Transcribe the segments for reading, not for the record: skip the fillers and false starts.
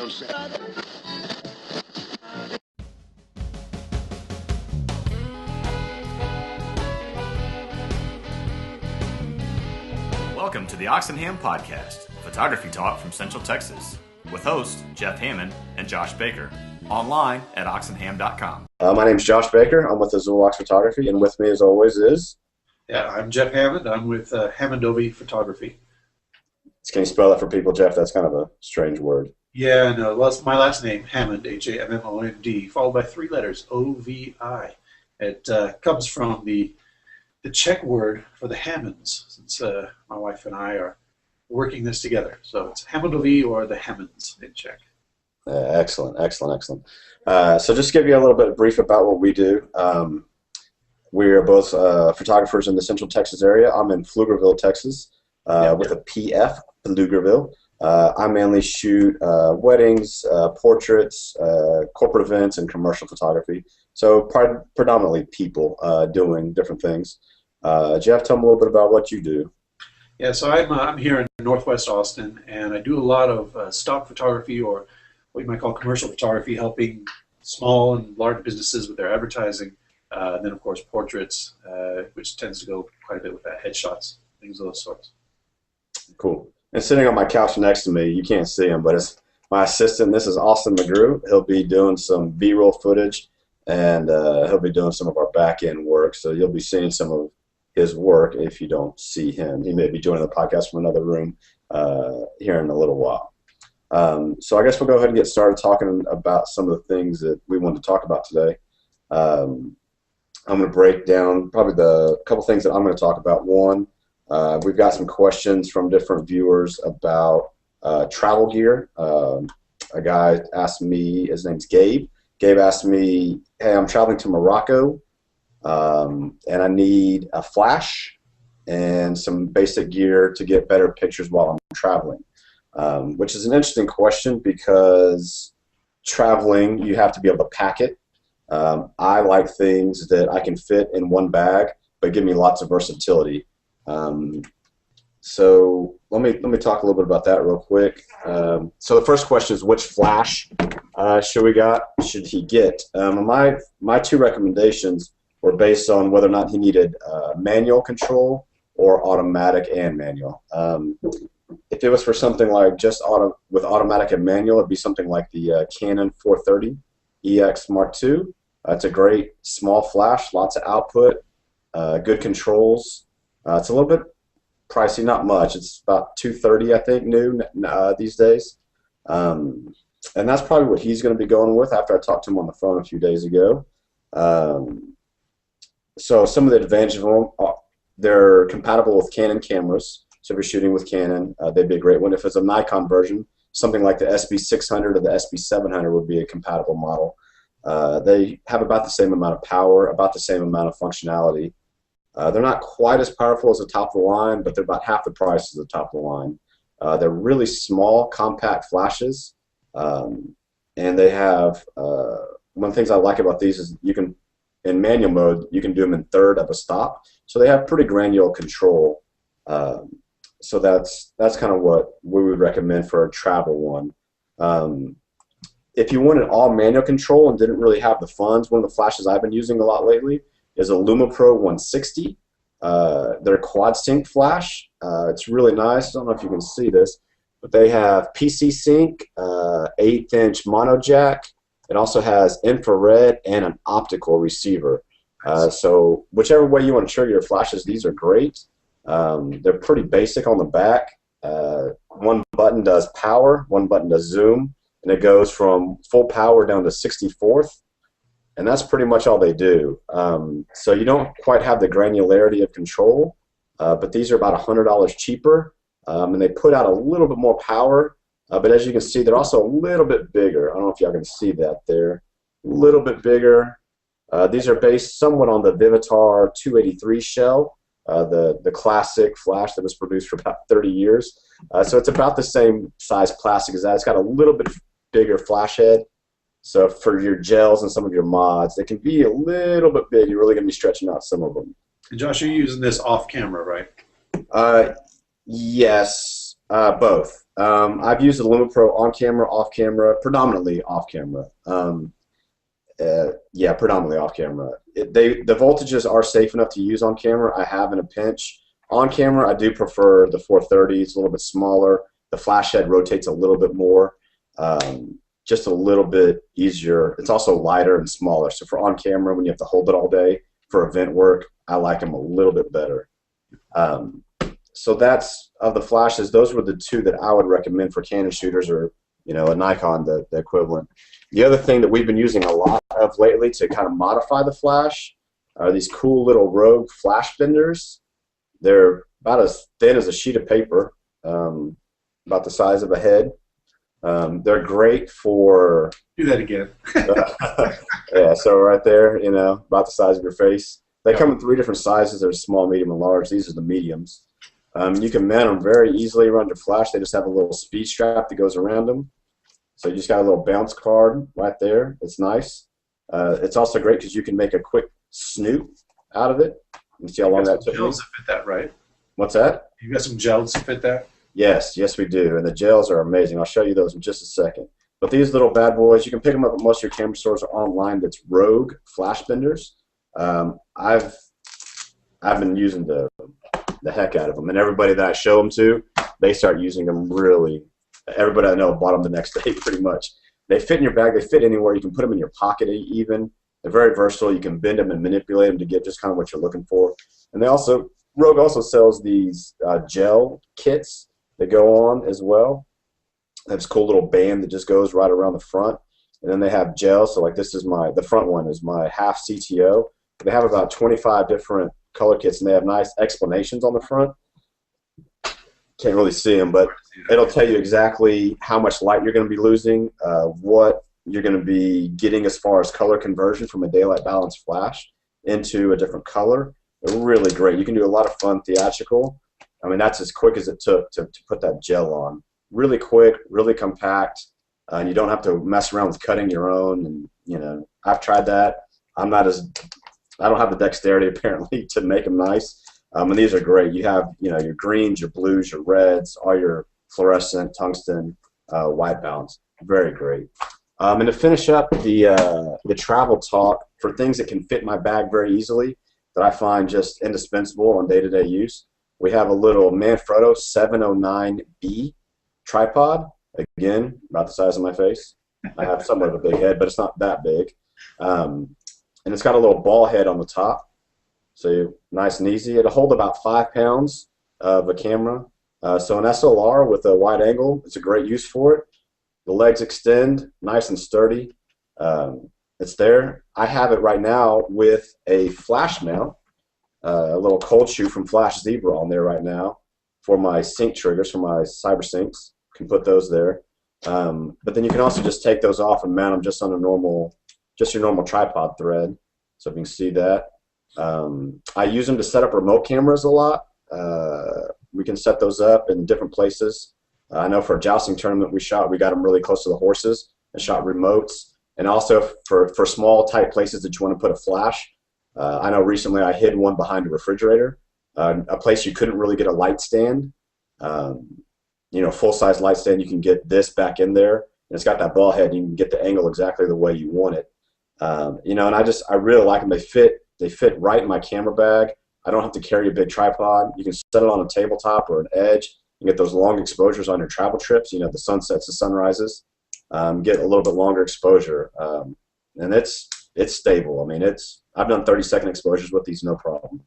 Welcome to the Oxenham Podcast, photography talk from Central Texas, with hosts Jeff Hammond and Josh Baker, online at oxenham.com. My name's Josh Baker. I'm with Azul Photography, and with me, as always, is... Yeah, I'm Jeff Hammond. I'm with Hammondovi Photography. Can you spell that for people, Jeff? That's kind of a strange word. Yeah, no, well, it's my last name, Hammond, Hammond, followed by three letters, O-V-I. It comes from the Czech word for the Hammonds, since my wife and I are working this together. So it's Hammondovi or the Hammonds in Czech. Excellent. So just to give you a little bit of brief about what we do. We are both photographers in the Central Texas area. I'm in Pflugerville, Texas, with a PF, Pflugerville. I mainly shoot weddings, portraits, corporate events, and commercial photography. So predominantly people doing different things. Jeff, tell me a little bit about what you do. Yeah, so I'm here in Northwest Austin, and I do a lot of stock photography, or what you might call commercial photography, helping small and large businesses with their advertising. And then, of course, portraits, which tends to go quite a bit with that, headshots, things of those sorts. Cool. And sitting on my couch next to me, you can't see him, but it's my assistant. This is Austin McGrew. He'll be doing some B-roll footage, and he'll be doing some of our back-end work. So you'll be seeing some of his work if you don't see him. He may be joining the podcast from another room here in a little while. So I guess we'll go ahead and get started talking about some of the things that we want to talk about today. I'm going to break down probably the couple things that I'm going to talk about. One, we've got some questions from different viewers about travel gear. A guy asked me, his name's Gabe. Gabe asked me, hey, I'm traveling to Morocco, and I need a flash and some basic gear to get better pictures while I'm traveling, which is an interesting question because traveling, you have to be able to pack it. I like things that I can fit in one bag, but give me lots of versatility. So let me talk a little bit about that real quick. So the first question is, which flash should he get? My two recommendations were based on whether or not he needed manual control or automatic and manual. If it was for something like just with automatic and manual, it'd be something like the Canon 430 EX Mark II. It's a great small flash, lots of output, good controls. It's a little bit pricey, not much. It's about $230, I think, new these days. And that's probably what he's going to be going with after I talked to him on the phone a few days ago. So some of the advantages of them are they're compatible with Canon cameras. So if you're shooting with Canon, they'd be a great one. If it's a Nikon version, something like the SB600 or the SB700 would be a compatible model. They have about the same amount of power, about the same amount of functionality. They're not quite as powerful as the top of the line, but they're about half the price as the top of the line. They're really small, compact flashes, and they have one of the things I like about these is you can, in manual mode, you can do them in third of a stop, so they have pretty granular control. So that's kind of what we would recommend for a travel one. If you wanted all manual control and didn't really have the funds, one of the flashes I've been using a lot lately is a LumaPro 160. They're quad sync flash. It's really nice. I don't know if you can see this, but they have PC sync, 8-inch mono jack. It also has infrared and an optical receiver. So whichever way you want to trigger your flashes, these are great. They're pretty basic on the back. One button does power, one button does zoom, and it goes from full power down to 64th. And that's pretty much all they do. So you don't quite have the granularity of control, but these are about $100 cheaper, and they put out a little bit more power. But as you can see, they're also a little bit bigger. I don't know if y'all can see that there. A little bit bigger. These are based somewhat on the Vivitar 283 shell, the classic flash that was produced for about 30 years. So it's about the same size plastic as that. It's got a little bit bigger flash head. So for your gels and some of your mods, they can be a little bit big. You're really going to be stretching out some of them. And Josh, you're using this off camera, right? Yes, both. I've used the LumiPro on camera, off camera, predominantly off camera. Yeah, predominantly off camera. The voltages are safe enough to use on camera. I have in a pinch. On camera, I do prefer the 430. It's a little bit smaller. The flash head rotates a little bit more, just a little bit easier. It's also lighter and smaller. So for on camera, when you have to hold it all day for event work, I like them a little bit better. So that's, of the flashes, those were the two that I would recommend for Canon shooters, or a Nikon, the equivalent. The other thing that we've been using a lot of lately to kind of modify the flash are these cool little Rogue flash benders. They're about as thin as a sheet of paper, about the size of a head. They're great for... Do that again. Yeah, so right there, about the size of your face. They come in 3 different sizes. There's small, medium, and large. These are the mediums. You can mount them very easily around your flash. They just have a little speed strap that goes around them. So you just got a little bounce card right there. It's nice. It's also great because you can make a quick snoop out of it. You see how long that took me? Gels to fit that, right? What's that? You got some gels to fit that? Yes, we do. And the gels are amazing. I'll show you those in just a second. But these little bad boys, you can pick them up at most of your camera stores or online. That's Rogue flash benders. I've been using the heck out of them, and everybody that I show them to, they start using them really. Everybody I know bought them the next day, pretty much. They fit in your bag. They fit anywhere. You can put them in your pocket even. They're very versatile. You can bend them and manipulate them to get just kind of what you're looking for. And Rogue also sells these gel kits that go on as well. They have this cool little band that just goes right around the front. And then they have gel. So like this is the front one is my half CTO. They have about 25 different color kits, and they have nice explanations on the front. Can't really see them, but it'll tell you exactly how much light you're going to be losing, what you're going to be getting as far as color conversion from a daylight balance flash into a different color. They're really great. You can do a lot of fun theatrical. I mean, that's as quick as it took to put that gel on. Really quick, really compact, and you don't have to mess around with cutting your own. And I've tried that. I don't have the dexterity apparently to make them nice. And these are great. You have your greens, your blues, your reds, all your fluorescent, tungsten, white balance. Very great. And to finish up the travel talk, for things that can fit in my bag very easily, that I find just indispensable on day-to-day use, we have a little Manfrotto 709B tripod. Again, about the size of my face. I have somewhat of a big head, but it's not that big. And it's got a little ball head on the top. So nice and easy. It'll hold about 5 pounds of a camera. So an SLR with a wide angle, it's a great use for it. The legs extend, nice and sturdy. It's there. I have it right now with a flash mount, a little cold shoe from Flash Zebra on there right now for my sync triggers, for my cyber syncs. Can put those there. But then you can also just take those off and mount them just on your normal tripod thread. So if you can see that. I use them to set up remote cameras a lot. We can set those up in different places. I know for a jousting tournament we got them really close to the horses and shot remotes. And also for small tight places that you want to put a flash. I know recently I hid one behind a refrigerator, a place you couldn't really get a light stand. Full-size light stand, you can get this back in there. And it's got that ball head, and you can get the angle exactly the way you want it. And I really like them. They fit right in my camera bag. I don't have to carry a big tripod. You can set it on a tabletop or an edge. You get those long exposures on your travel trips. The sunsets, the sunrises. Get a little bit longer exposure, and it's stable. I mean, I've done 30-second exposures with these, no problem.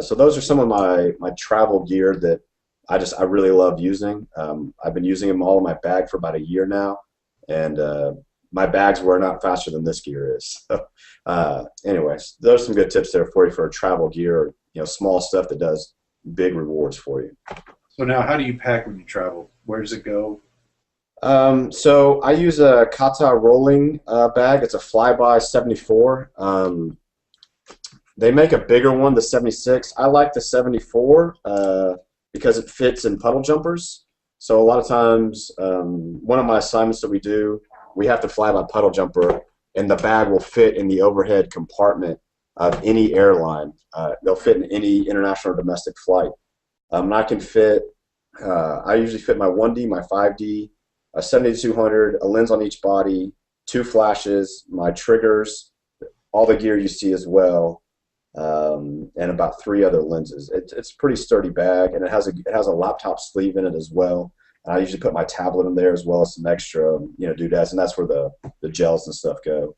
So those are some of my travel gear that I really love using. I've been using them all in my bag for about a year now, and my bags wear out faster than this gear is. So, anyways, those are some good tips there for you for travel gear, small stuff that does big rewards for you. So now, how do you pack when you travel? Where does it go? So I use a Kata rolling bag. It's a Flyby 74. They make a bigger one, the 76. I like the 74 because it fits in puddle jumpers. So a lot of times, one of my assignments that we do, we have to fly by puddle jumper, and the bag will fit in the overhead compartment of any airline. They'll fit in any international or domestic flight. And I can fit, I usually fit my 1D, my 5D, a 70-200, a lens on each body, 2 flashes, my triggers, all the gear you see as well, and about 3 other lenses. It's a pretty sturdy bag, and it has a laptop sleeve in it as well. And I usually put my tablet in there as well as some extra, doodads, and that's where the gels and stuff go.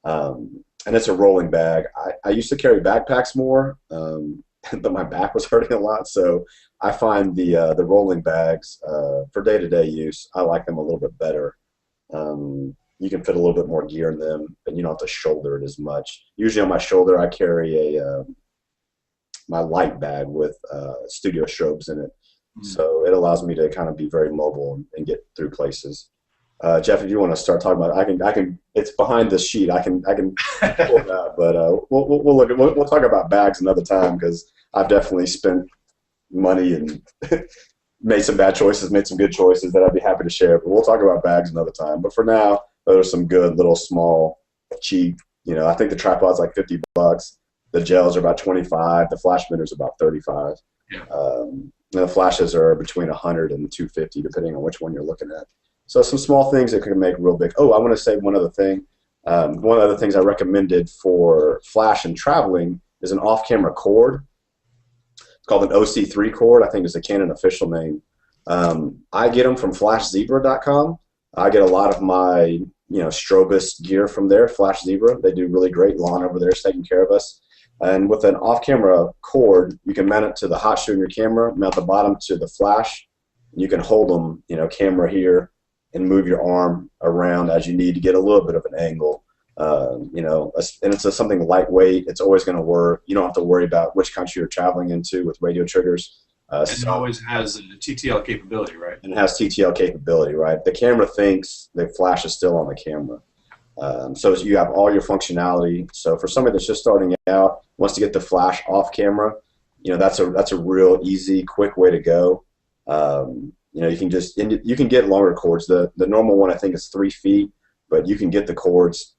And it's a rolling bag. I used to carry backpacks more, but my back was hurting a lot, so I find the rolling bags for day-to-day use, I like them a little bit better. You can fit a little bit more gear in them, and you don't have to shoulder it as much. Usually on my shoulder, I carry my light bag with studio strobes in it, so it allows me to kind of be very mobile and get through places. Jeff, if you want to start talking about it, I can. It's behind this sheet. I can pull it out, but we'll talk about bags another time because I've definitely spent money and made some bad choices, made some good choices that I'd be happy to share. But we'll talk about bags another time. But for now, those are some good little small, cheap. I think the tripod's like $50. The gels are about 25. The flash binder's about 35. Yeah. The flashes are between 100 and 250, depending on which one you're looking at. So some small things that can make real big. Oh, I want to say one other thing. One of the things I recommended for flash and traveling is an off-camera cord. It's called an OC3 cord. I think it's a Canon official name. I get them from FlashZebra.com. I get a lot of my Strobist gear from there. Flash Zebra. They do really great. Lon over there is taking care of us. And with an off-camera cord, you can mount it to the hot shoe in your camera, mount the bottom to the flash. You can hold them, camera here, and move your arm around as you need to get a little bit of an angle. And it's something lightweight. It's always going to work. You don't have to worry about which country you're traveling into with radio triggers. And it always has a TTL capability, right? And it has TTL capability, right? The camera thinks the flash is still on the camera. So you have all your functionality. So for somebody that's just starting out, wants to get the flash off camera, that's a real easy, quick way to go. You can get longer cords. The normal one I think is 3 feet, but you can get the cords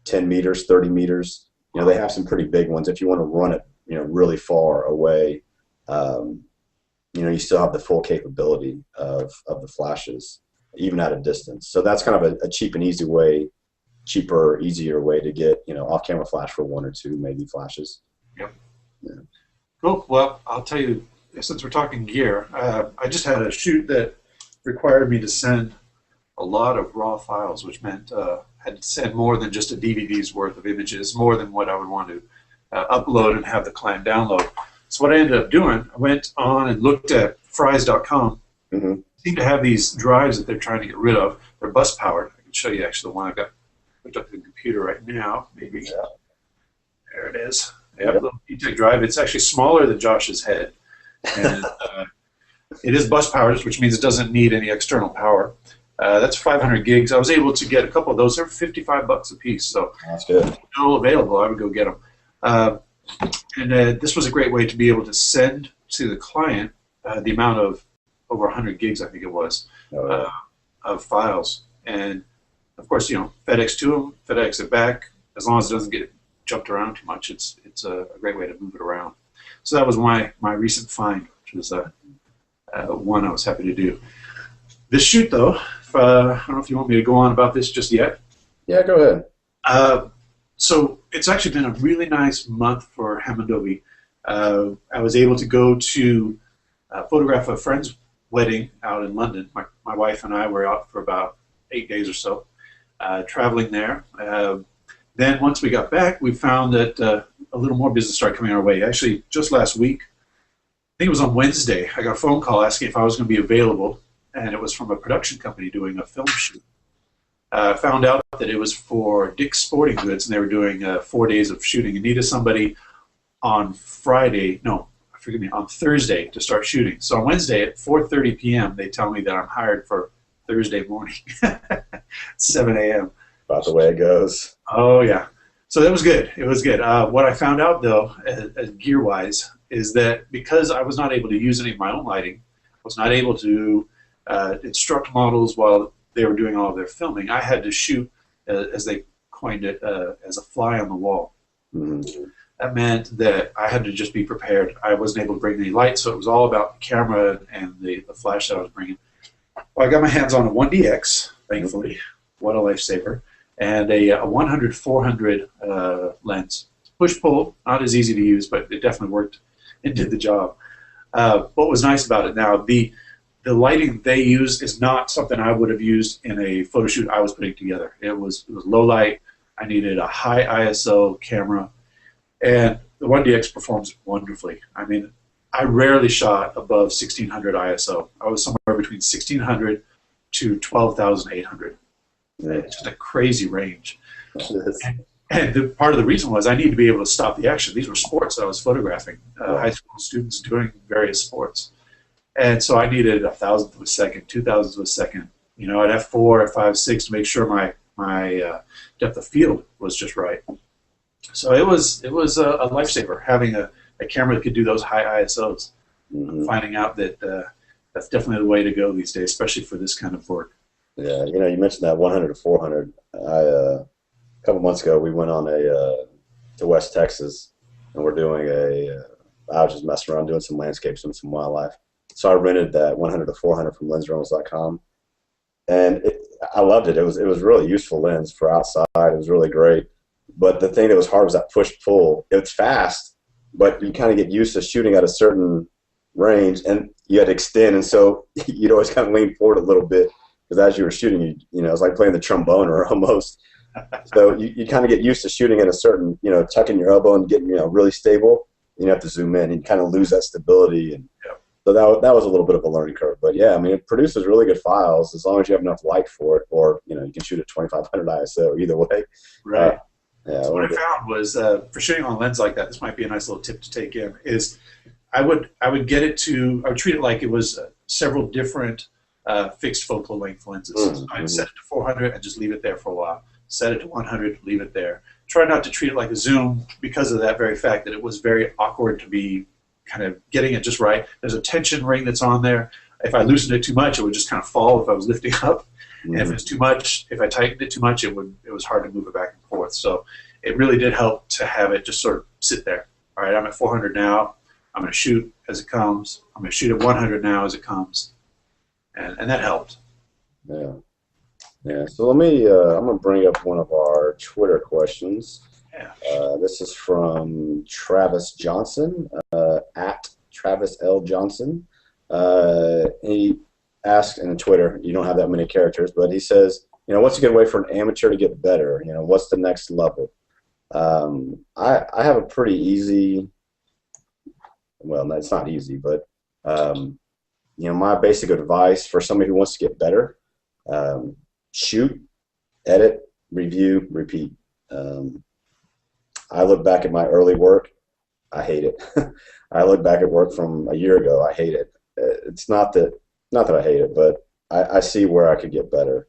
10 meters, 30 meters. They have some pretty big ones if you want to run it, really far away. You still have the full capability of the flashes, even at a distance. So that's kind of a cheap and easy way, easier way to get off-camera flash for 1 or 2 maybe flashes. Yep. Yeah. Cool. Well, I'll tell you, since we're talking gear, I just had a shoot that required me to send a lot of raw files, which meant I had to send more than just a DVD's worth of images, more than what I would want to upload and have the client download. So what I ended up doing, I went on and looked at Fry's.com. Mm-hmm. They seem to have these drives that they're trying to get rid of. They're bus powered. I can show you actually the one I've got hooked up to the computer right now. Maybe. Yeah. There it is. Yep. Little E-Tech drive. It's actually smaller than Josh's head. And it is bus powered, which means it doesn't need any external power. That's 500 gigs. I was able to get a couple of those. They're $55 a piece. So that's good. All available. I would go get them. And this was a great way to be able to send to the client the amount of over 100 gigs, I think it was, of files. And of course, FedEx to them, FedEx it back. As long as it doesn't get jumped around too much, it's a great way to move it around. So that was my recent find, which was one I was happy to do. This shoot, though, I don't know if you want me to go on about this just yet. Yeah, go ahead. So it's actually been a really nice month for Hammond-Dobie. I was able to go to photograph a friend's wedding out in London. My wife and I were out for about 8 days or so, traveling there. Then once we got back, we found that a little more business started coming our way. Actually, just last week, I think it was on Wednesday, I got a phone call asking if I was going to be available, and it was from a production company doing a film shoot. Found out that it was for Dick's Sporting Goods, and they were doing 4 days of shooting and needed somebody on on Thursday to start shooting. So on Wednesday at 4:30 p.m., they tell me that I'm hired for Thursday morning, 7 a.m. About the way it goes. Oh, yeah. So that was good. It was good. What I found out, though, gear-wise, is that because I was not able to use any of my own lighting, I was not able to instruct models while they were doing all of their filming, I had to shoot, as they coined it, as a fly on the wall. Mm-hmm. that meant that I had to just be prepared. I wasn't able to bring any lights, so it was all about the camera and the flash that I was bringing. Well, I got my hands on a 1DX, thankfully. What a lifesaver. And a 100-400 lens. Push-pull, not as easy to use, but it definitely worked. It did the job. What was nice about it now, the lighting they use is not something I would have used in a photo shoot I was putting together. It was low light. I needed a high ISO camera. And the 1DX performs wonderfully. I mean, I rarely shot above 1600 ISO. I was somewhere between 1600 to 12,800. It's just a crazy range. And part of the reason was I needed to be able to stop the action. These were sports that I was photographing, high school students doing various sports. And so I needed 1,000th of a second, 2,000ths of a second, you know, at f4, f5, 6 to make sure my depth of field was just right. So it was a lifesaver having a camera that could do those high ISOs. Finding out that that's definitely the way to go these days, especially for this kind of work. Yeah, you know, you mentioned that 100-400. A couple months ago, we went on to West Texas, and we're doing I was just messing around doing some landscapes and some wildlife. So I rented that 100-400 from lensrentals.com, and I loved it. It was a really useful lens for outside. It was really great. But the thing that was hard was that push-pull. It's fast, but you kind of get used to shooting at a certain range, and you had to extend, and so you'd always kind of lean forward a little bit, because as you were shooting, you know, it's like playing the trombone or almost. So you kind of get used to shooting at a certain, you know, tucking your elbow and getting, you know, really stable. And you have to zoom in and kind of lose that stability. And so that was a little bit of a learning curve. But yeah, I mean, it produces really good files as long as you have enough light for it, or, you know, you can shoot at 2500 ISO either way. Right. Yeah. So what I found was for shooting on a lens like that, this might be a nice little tip to take in, is I would treat it like it was several different fixed focal length lenses. I'd set it to 400 and just leave it there for a while. Set it to 100, leave it there. Try not to treat it like a zoom because of that very fact that it was very awkward to be kind of getting it just right. There's a tension ring that's on there. If I loosened it too much, it would just kind of fall if I was lifting up. And if it's too much, if I tightened it too much, it was hard to move it back and forth. So it really did help to have it just sort of sit there. All right, I'm at 400 now. I'm going to shoot as it comes. I'm going to shoot at 100 now as it comes. And that helped. Yeah. Yeah. So let me, I'm going to bring up one of our Twitter questions. Yeah. This is from Travis Johnson, at Travis L. Johnson. He asked in Twitter, you don't have that many characters, but he says, you know, what's a good way for an amateur to get better? You know, what's the next level? I have a pretty easy, well, it's not easy, but, you know, my basic advice for somebody who wants to get better, shoot, edit, review, repeat. I look back at my early work, I hate it. I look back at work from a year ago, I hate it. It's not that I hate it, but I see where I could get better.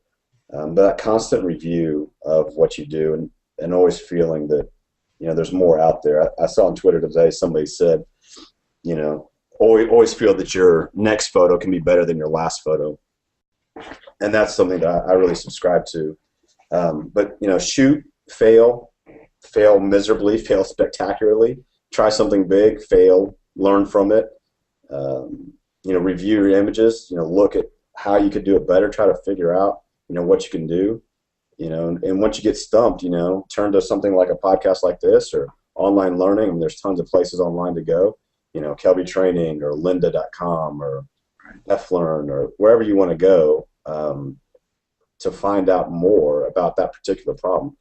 But that constant review of what you do and always feeling that, you know, there's more out there. I saw on Twitter today somebody said, you know, always feel that your next photo can be better than your last photo. And that's something that I really subscribe to. But, you know, shoot, fail miserably, fail spectacularly, try something big, fail, learn from it. You know, review your images, you know, look at how you could do it better, try to figure out, you know, what you can do, you know, and once you get stumped, you know, turn to something like a podcast like this or online learning. I mean, there's tons of places online to go, you know, Kelby Training or lynda.com or FLearn or wherever you want to go to find out more about that particular problem.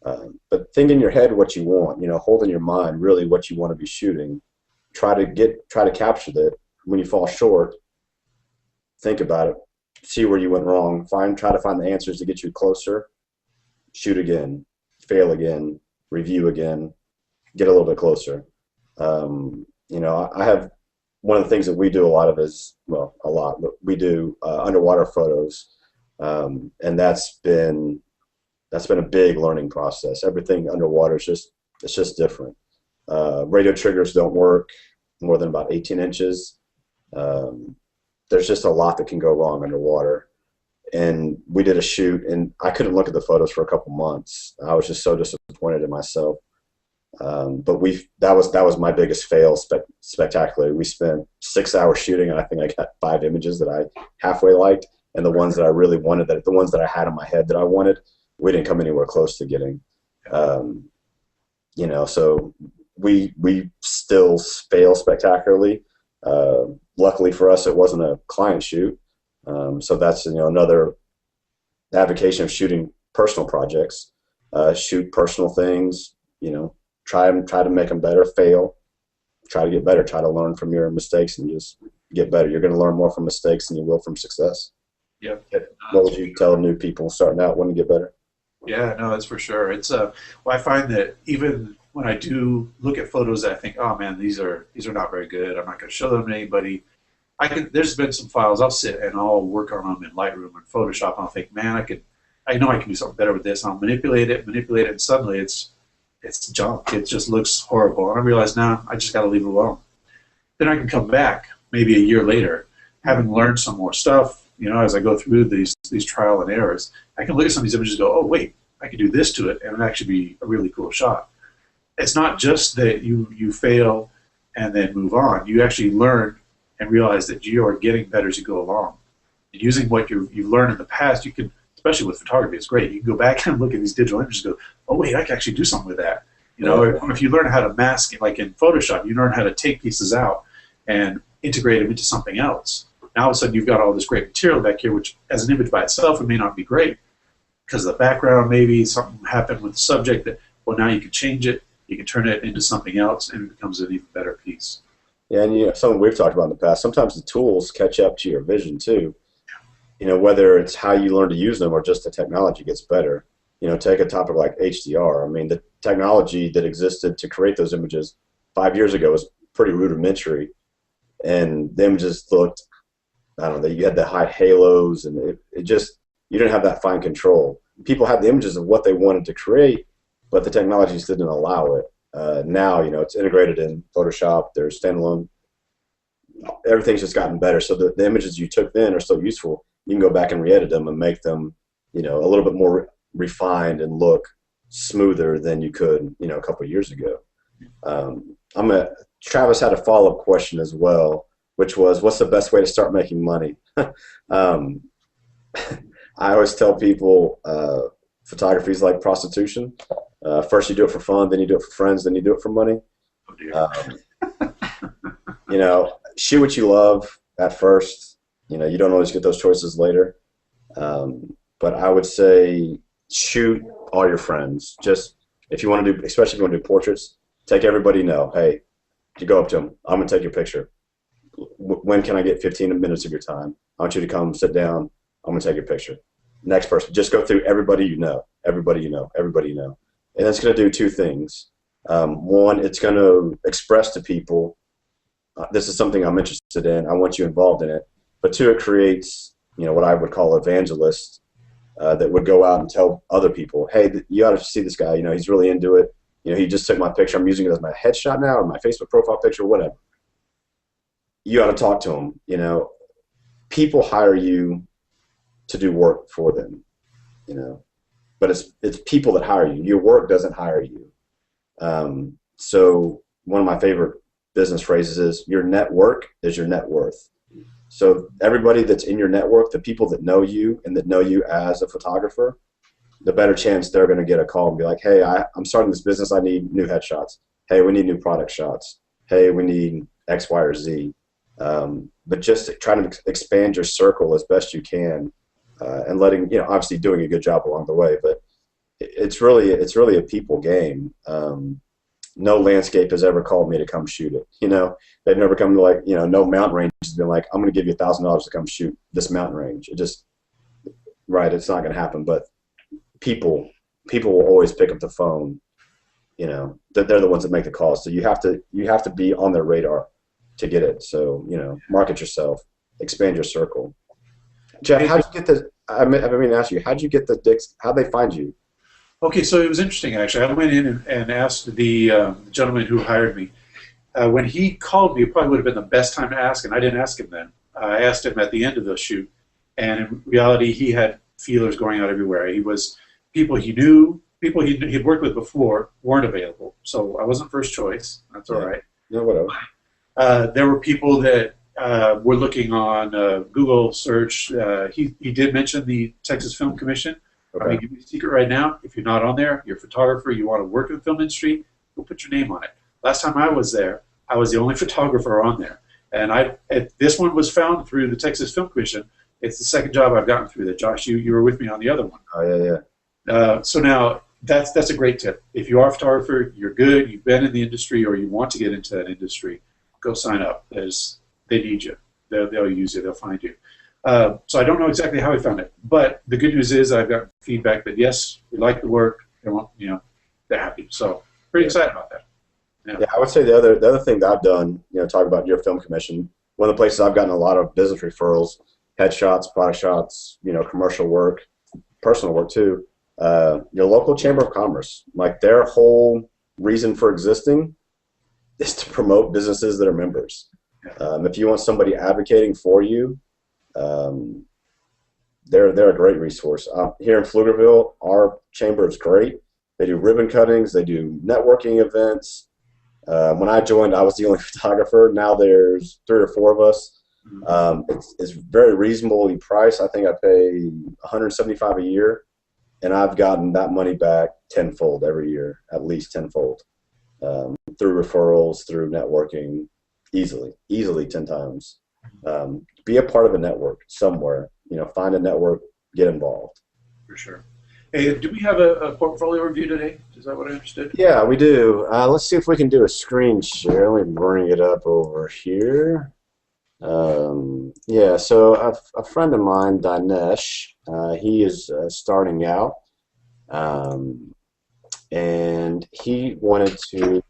But think in your head what you want, you know, hold in your mind really what you want to be shooting. Try to capture that. When you fall short, think about it, see where you went wrong, try to find the answers to get you closer, shoot again, fail again, review again, get a little bit closer. You know, I have one of the things that we do a lot of is, well, a lot, but we do underwater photos, and that's been a big learning process. Everything underwater is just different. Radio triggers don't work more than about 18 inches. There's just a lot that can go wrong underwater. And we did a shoot, and I couldn't look at the photos for a couple months. I was just so disappointed in myself. But that was my biggest fail spectacularly. We spent 6 hours shooting, and I think I got 5 images that I halfway liked, and the ones that I really wanted, the ones that I had in my head that I wanted, we didn't come anywhere close to getting. So we still fail spectacularly. Luckily for us, it wasn't a client shoot, so that's another avocation of shooting personal projects. Shoot personal things. Try to make them better. Fail. Try to get better. Try to learn from your mistakes and just get better. You're going to learn more from mistakes than you will from success. Yep. What would you tell new people starting out when to get better? Yeah, no, that's for sure. It's well, I find that even when I do look at photos that I think, oh man, these are not very good, I'm not going to show them to anybody. There's been some files I'll sit and I'll work on them in Lightroom and Photoshop, and I'll think, man, I know I can do something better with this. I'll manipulate it, and suddenly it's junk. It just looks horrible, and I realize now I just got to leave it alone. Then I can come back maybe a year later, having learned some more stuff. As I go through these trial and errors, I can look at some of these images and go, oh wait, I can do this to it, and it'll actually be a really cool shot. It's not just that you fail and then move on. You actually learn and realize that you are getting better as you go along. And using what you've learned in the past, you can, especially with photography, it's great. You can go back and look at these digital images and go, oh wait, I can actually do something with that. If you learn how to mask it, like in Photoshop, you learn how to take pieces out and integrate them into something else. Now all of a sudden you've got all this great material back here, which as an image by itself, it may not be great because of the background, maybe something happened with the subject that, well, now you can change it, you can turn it into something else, and it becomes an even better piece. Yeah, and something we've talked about in the past, sometimes the tools catch up to your vision too. Whether it's how you learn to use them or just the technology gets better. Take a topic like HDR. I mean, the technology that existed to create those images 5 years ago was pretty rudimentary, and the images looked, I don't know, you had the high halos, and it just, you didn't have that fine control. People had the images of what they wanted to create, but the technologies didn't allow it. Now, it's integrated in Photoshop, there's standalone, everything's just gotten better, so the images you took then are still useful. You can go back and re-edit them and make them, a little bit more refined and look smoother than you could, a couple of years ago. Travis had a follow-up question as well, which was, what's the best way to start making money? I always tell people photography is like prostitution. First you do it for fun, then you do it for friends, then you do it for money. Shoot what you love at first. You don't always get those choices later. But I would say shoot all your friends. Just if you want to do, especially if you want to do portraits, take everybody you know. Hey, you go up to them, I'm going to take your picture. When can I get 15 minutes of your time? I want you to come sit down. I'm going to take your picture. Next person, just go through everybody you know. And it's going to do two things. One, it's going to express to people, this is something I'm interested in. I want you involved in it. But two, it creates, what I would call evangelists that would go out and tell other people, hey, you ought to see this guy. He's really into it. He just took my picture. I'm using it as my headshot now or my Facebook profile picture, whatever. You ought to talk to him. People hire you to do work for them, but it's people that hire you. Your work doesn't hire you. So one of my favorite business phrases is, your network is your net worth. So everybody that's in your network, the people that know you and that know you as a photographer, the better chance they're going to get a call and be like, hey, I'm starting this business. I need new headshots. Hey, we need new product shots. Hey, we need X, Y, or Z. But just trying to expand your circle as best you can, and letting, obviously doing a good job along the way, but it's really a people game. No landscape has ever called me to come shoot it. They've never come to no mountain range has been like, I'm going to give you $1,000 to come shoot this mountain range. It's not going to happen. But people will always pick up the phone. They're the ones that make the calls. So you have to be on their radar to get it. So market yourself, expand your circle. Jeff, how'd you get the? I mean to ask you, how'd you get the dicks? How'd they find you? Okay, so it was interesting actually. I went in and asked the gentleman who hired me. When he called me, it probably would have been the best time to ask, and I didn't ask him then. I asked him at the end of the shoot, and in reality, he had feelers going out everywhere. He was people he knew, people he'd worked with before weren't available, so I wasn't first choice. That's all right. Yeah, whatever. There were people that were looking on Google search. He did mention the Texas Film Commission. Okay. I'm going to give you a secret right now. If you're not on there, you're a photographer, you want to work in the film industry, go put your name on it. Last time I was there, I was the only photographer on there. And this one was found through the Texas Film Commission. It's the second job I've gotten through that. Josh, you were with me on the other one. Oh, yeah. So now that's a great tip. If you are a photographer, you're good, you've been in the industry, or you want to get into that industry, go sign up. They need you. They'll use you. They'll find you. So I don't know exactly how he found it, but the good news is I've got feedback that yes, we like the work. They want, they're happy. So pretty excited about that. Yeah, I would say the other thing that I've done, talk about your film commission. One of the places I've gotten a lot of business referrals, headshots, product shots, commercial work, personal work too. Your local chamber of commerce, like their whole reason for existing is to promote businesses that are members. If you want somebody advocating for you, they're a great resource. Here in Pflugerville, our chamber is great. They do ribbon cuttings. They do networking events. When I joined, I was the only photographer. Now there's 3 or 4 of us. It's very reasonably priced. I think I pay $175 a year, and I've gotten that money back tenfold every year, at least tenfold, through referrals, through networking, easily 10 times. Be a part of a network somewhere. Find a network, get involved. For sure. Hey, do we have a portfolio review today? Is that what I understood? Yeah, we do. Let's see if we can do a screen share. Let me bring it up over here. Yeah, so a friend of mine, Dinesh, he is starting out, and he wanted to.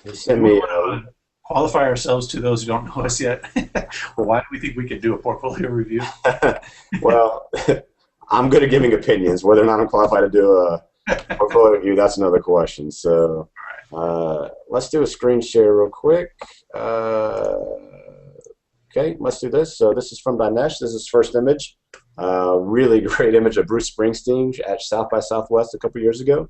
He sent me. Qualify ourselves to those who don't know us yet. Well, why do we think we could do a portfolio review? Well, I'm good at giving opinions. Whether or not I'm qualified to do a portfolio review, that's another question. So let's do a screen share real quick. Okay, let's do this. So this is from Dinesh. This is his first image. Really great image of Bruce Springsteen at South by Southwest a couple years ago.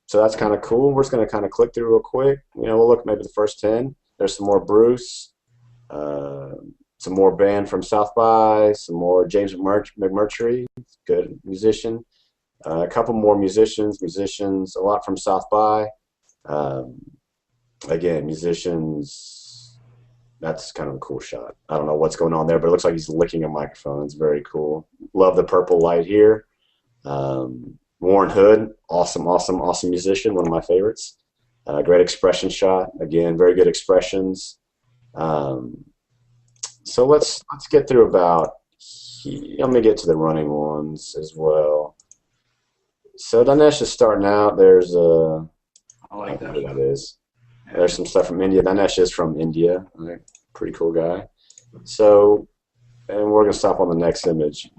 So that's kind of cool. We're just going to kind of click through real quick. We'll look maybe the first 10. There's some more Bruce, some more band from South by, some more James McMurtry, good musician. A couple more musicians, a lot from South by. Again, musicians, that's kind of a cool shot. I don't know what's going on there, but it looks like he's licking a microphone. It's very cool. Love the purple light here. Warren Hood, awesome musician, one of my favorites. Great expression shot. Again, very good expressions. So let's get through about. Let me get to the running ones as well. So Dinesh is starting out. There's a. I like that. That is. There's some stuff from India. Dinesh is from India. Pretty cool guy. So, and we're gonna stop on the next image.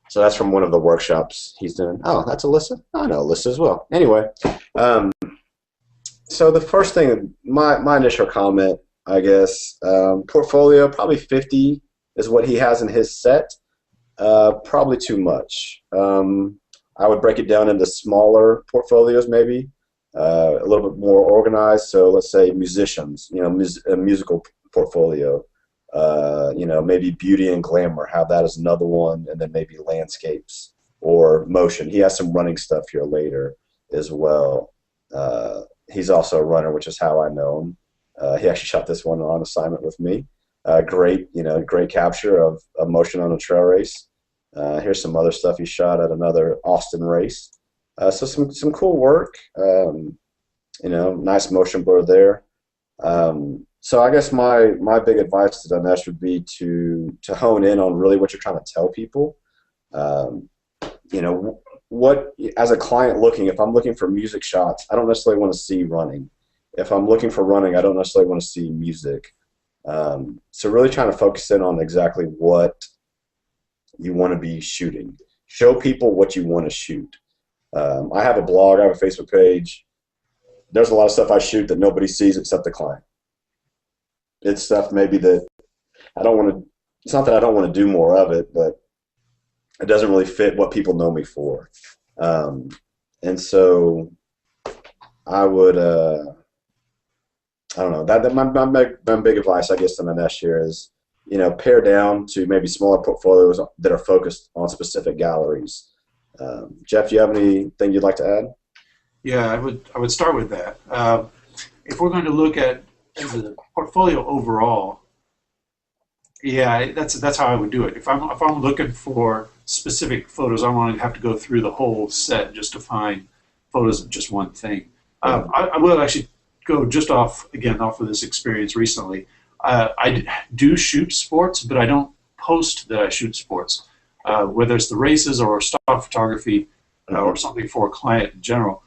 So that's from one of the workshops he's doing. Oh, that's Alyssa? I know Alyssa as well. Anyway, so the first thing, my initial comment, I guess, portfolio, probably 50 is what he has in his set. Probably too much. I would break it down into smaller portfolios maybe, a little bit more organized. So let's say musicians, a musical portfolio. Maybe beauty and glamour, have that as another one, and then maybe landscapes or motion. He has some running stuff here later as well. He's also a runner, which is how I know him. He actually shot this one on assignment with me. Great capture of motion on a trail race. Here's some other stuff he shot at another Austin race. So some cool work. Nice motion blur there. So I guess my big advice to Dinesh would be to hone in on really what you're trying to tell people. What as a client looking, if I'm looking for music shots, I don't necessarily want to see running. If I'm looking for running, I don't necessarily want to see music. So really trying to focus in on exactly what you want to be shooting. Show people what you want to shoot. I have a blog, I have a Facebook page. There's a lot of stuff I shoot that nobody sees except the client. It's stuff maybe that I don't want to, it's not that I don't want to do more of it, but it doesn't really fit what people know me for. And so I would, I don't know, that my big advice, I guess, to Manesh here is, pare down to maybe smaller portfolios that are focused on specific galleries. Jeff, do you have anything you'd like to add? Yeah, I would start with that. If we're going to look at the portfolio overall, yeah, that's how I would do it. If I'm looking for specific photos, I want to have to go through the whole set just to find photos of just one thing. I will actually go just off of this experience recently. I do shoot sports, but I don't post that I shoot sports, whether it's the races or stock photography or something for a client in general.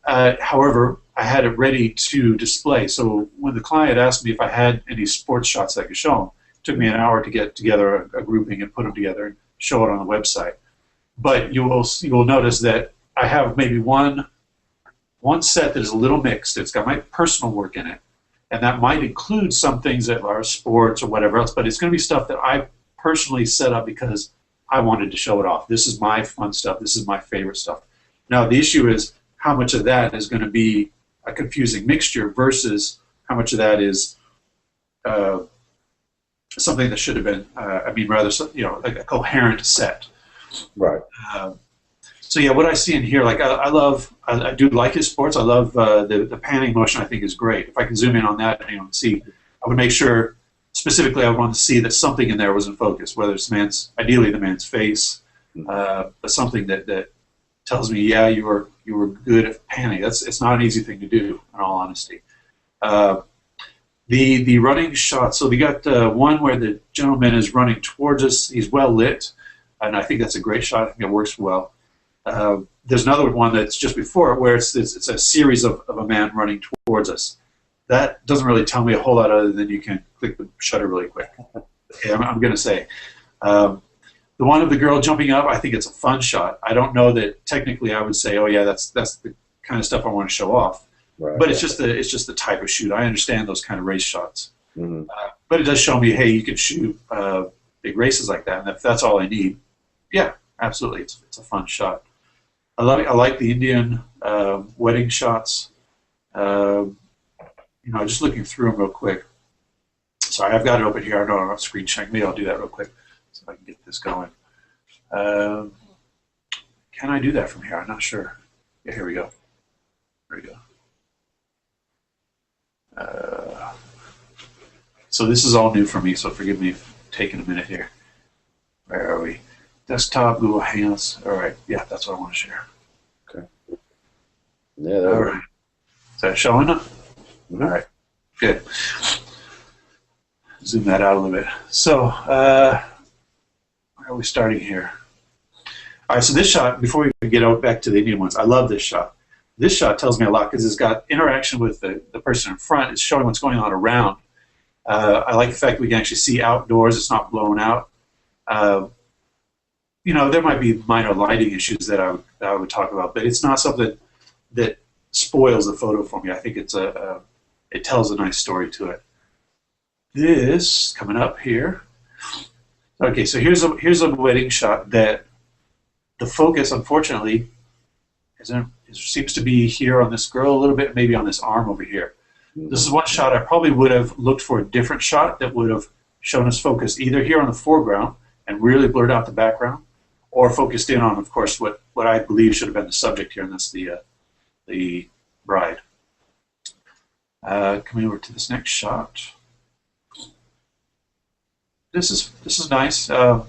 However, I had it ready to display. So when the client asked me if I had any sports shots that I could show them, it took me an hour to get together a grouping and put them together and show it on the website. But you will notice that I have maybe one set that is a little mixed. It's got my personal work in it, and that might include some things that are sports or whatever else, but it's going to be stuff that I personally set up because I wanted to show it off. This is my fun stuff. This is my favorite stuff. Now, the issue is how much of that is going to be a confusing mixture versus how much of that is something that should have been, like a coherent set. Right. So yeah, what I see in here, like I do like his sports. I love the panning motion. I think is great. If I can zoom in on that, see, I would make sure specifically I would want to see that something in there was in focus, whether it's ideally the man's face, but something that tells me, yeah, you were good at panning. It's not an easy thing to do, in all honesty. The running shot. So we got one where the gentleman is running towards us. He's well lit, and I think that's a great shot. I think it works well. There's another one that's just before it where it's a series of a man running towards us. That doesn't really tell me a whole lot other than you can click the shutter really quick. Okay, I'm going to say. The one of the girl jumping up, I think it's a fun shot. I don't know that technically I would say, oh yeah, that's the kind of stuff I want to show off. Right, but it's just the type of shoot. I understand those kind of race shots. Mm-hmm. But it does show me, hey, you can shoot big races like that, and if that's all I need, yeah, absolutely, it's a fun shot. I like the Indian wedding shots. Just looking through them real quick. Sorry, I've got it open here. I don't have a screen check. Maybe I'll do that real quick so I can get this going. Can I do that from here? I'm not sure. Yeah, here we go. There we go. So this is all new for me, so forgive me for taking a minute here. Where are we? Desktop, Google Hangouts. All right, yeah, that's what I want to share. Okay. Yeah. All right. Is that showing up? Mm-hmm. All right. Good. Zoom that out a little bit. So, where are we starting here? All right. So this shot, before we get back to the Indian ones, I love this shot. This shot tells me a lot because it's got interaction with the person in front. It's showing what's going on around. I like the fact that we can actually see outdoors. It's not blown out. There might be minor lighting issues that I would talk about, but it's not something that spoils the photo for me. I think it tells a nice story to it. This coming up here. Okay, so here's a wedding shot that the focus, unfortunately, seems to be here on this girl a little bit, maybe on this arm over here. This is one shot I probably would have looked for a different shot that would have shown us focus either here on the foreground and really blurred out the background, or focused in on, of course, what I believe should have been the subject here, and that's the bride. Coming over to this next shot. This is nice. I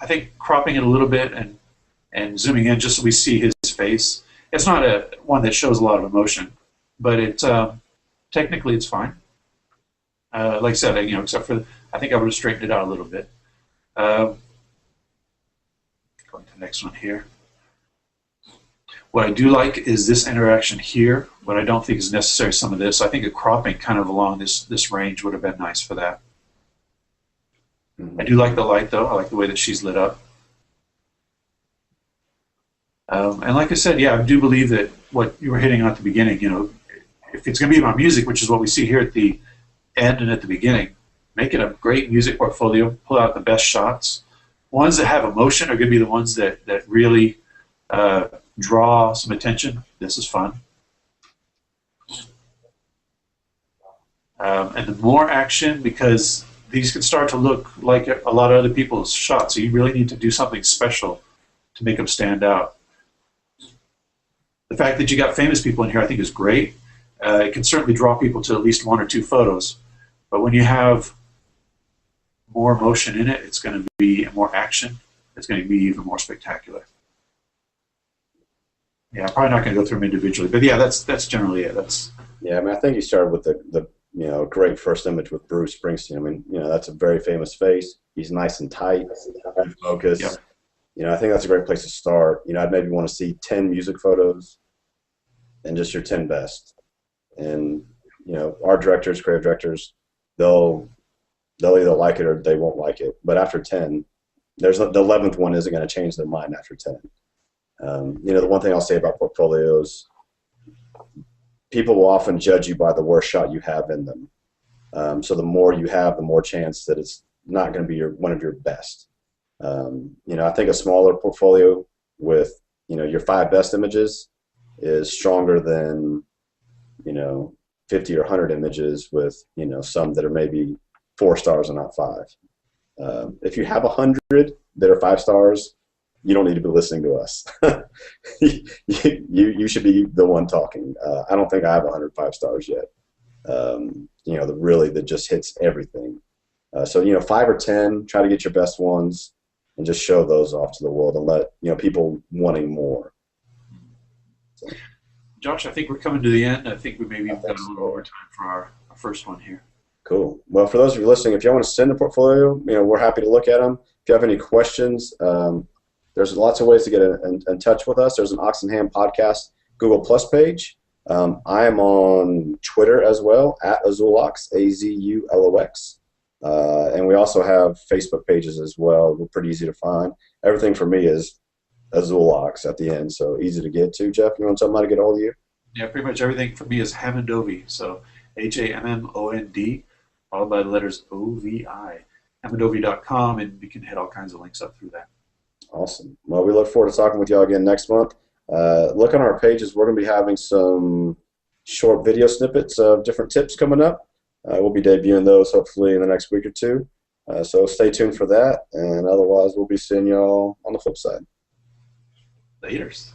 think cropping it a little bit and zooming in just so we see his face. It's not one that shows a lot of emotion, but technically it's fine. Like I said, except for I think I would have straightened it out a little bit. Going to the next one here. What I do like is this interaction here. What I don't think is necessary, some of this. I think a cropping kind of along this range would have been nice for that. Mm-hmm. I do like the light, though. I like the way that she's lit up. And like I said, yeah, I do believe that what you were hitting on at the beginning, if it's going to be about music, which is what we see here at the end and at the beginning, make it a great music portfolio, pull out the best shots. ones that have emotion are going to be the ones that really draw some attention. This is fun. And the more action, because these can start to look like a lot of other people's shots, so you really need to do something special to make them stand out. The fact that you got famous people in here I think is great. It can certainly draw people to at least 1 or 2 photos, but when you have more emotion in it, it's going to be more action. It's going to be even more spectacular. Yeah, I'm probably not going to go through them individually, but yeah, that's generally it. Yeah, I mean, I think you started with the great first image with Bruce Springsteen. I mean, that's a very famous face. He's nice and tight, good focus. Yep. I think that's a great place to start. I'd maybe want to see 10 music photos and just your 10 best. And, art directors, creative directors, they'll either like it or they won't like it. But after 10, the 11th one isn't going to change their mind after 10. The one thing I'll say about portfolios, people will often judge you by the worst shot you have in them. So the more you have, the more chance that it's not going to be one of your best. I think a smaller portfolio with, your 5 best images is stronger than, 50 or 100 images with, some that are maybe 4 stars and not 5. If you have 100 that are 5 stars, you don't need to be listening to us. you should be the one talking. I don't think I have 105 stars yet. That just hits everything. So 5 or 10, try to get your best ones and just show those off to the world and let people wanting more. So. Josh, I think we're coming to the end. I think we maybe got a little overtime for our first one here. Cool. Well, for those of you listening, if you want to send a portfolio, we're happy to look at them. If you have any questions, there's lots of ways to get in touch with us. There's an Oxenham Podcast Google Plus page. I am on Twitter as well, at Azulox, AZULOX. And we also have Facebook pages as well. We're pretty easy to find. Everything for me is Azulox at the end, so easy to get to. Jeff, you want somebody to get a hold of you? Yeah, pretty much everything for me is Hammondovi. So HAMMOND, followed by the letters OVI. Hammondovi.com, and you can hit all kinds of links up through that. Awesome. Well, we look forward to talking with y'all again next month. Look on our pages. We're going to be having some short video snippets of different tips coming up. We'll be debuting those hopefully in the next week or 2. So stay tuned for that. And otherwise, we'll be seeing y'all on the flip side. Laters.